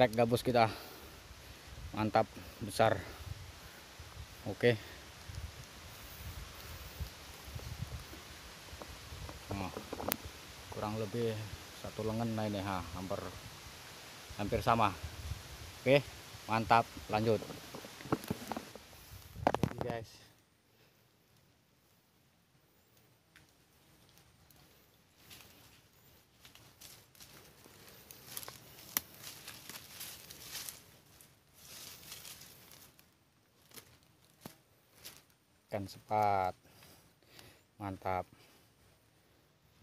strike gabus kita. Mantap, besar. Oke. Nah, kurang lebih 1 lengan nah ini, hampir sama. Oke, mantap, lanjut. Ini guys. Ikan sepat, mantap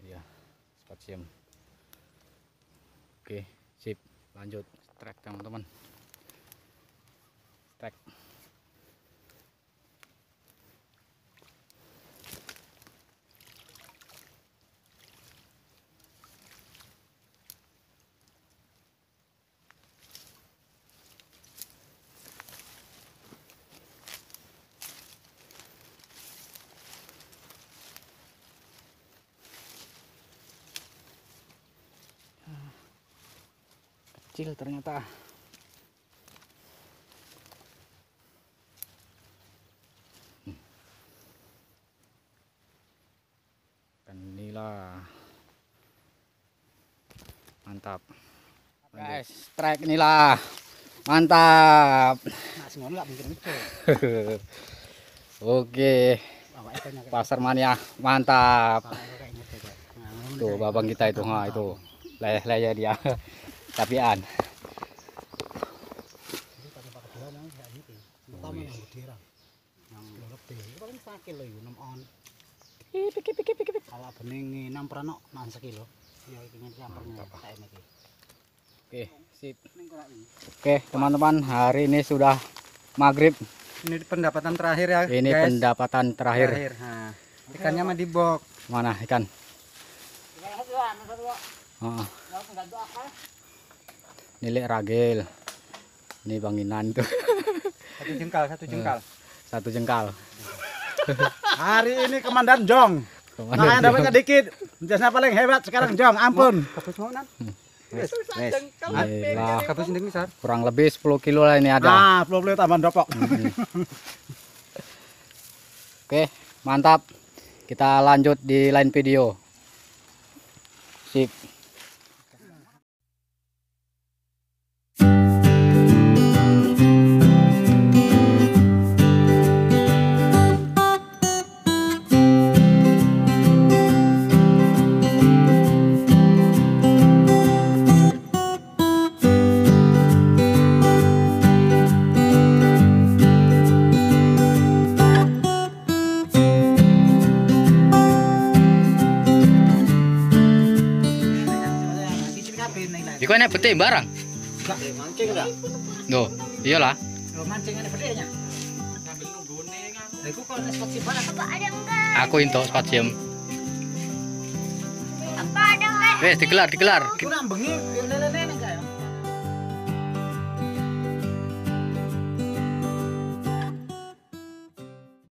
ya, sepat siam. Oke, sip, lanjut strike teman-teman. Strike. Kecil ternyata. Ikan nila. Mantap. Guys, strike nila. Mantap. Oke. Pasar mania, mantap. Tuh babang kita itu, itu leyeh dia. Tapian. Oke, sip. Oke, teman-teman, hari ini sudah maghrib. Ini pendapatan terakhir ya. Ini guys. pendapatan terakhir. Nah, ikannya mah di box. Mana ikan? Nilik ragil. Ini banginan tuh. Satu jengkal. Satu jengkal. Hari ini Komandan Jong. Nah, yang dapatnya dikit. Jasanya paling hebat sekarang Jong, ampun. Kurang lebih 10 kilo lah ini ada. Nah, 10 kilo tambahan dopok. Oke, mantap. Kita lanjut di lain video. Sip. Iku enak peti barang. Mancing enggak? Loh, iyalah. Lo mancing ada pedenya. Sambil nunggune kan. Lah iku kok spot si barang apa ada enggak? Aku into spot siam. Apa ada enggak? Wes digelar. Kurang bengi lele-lele enggak?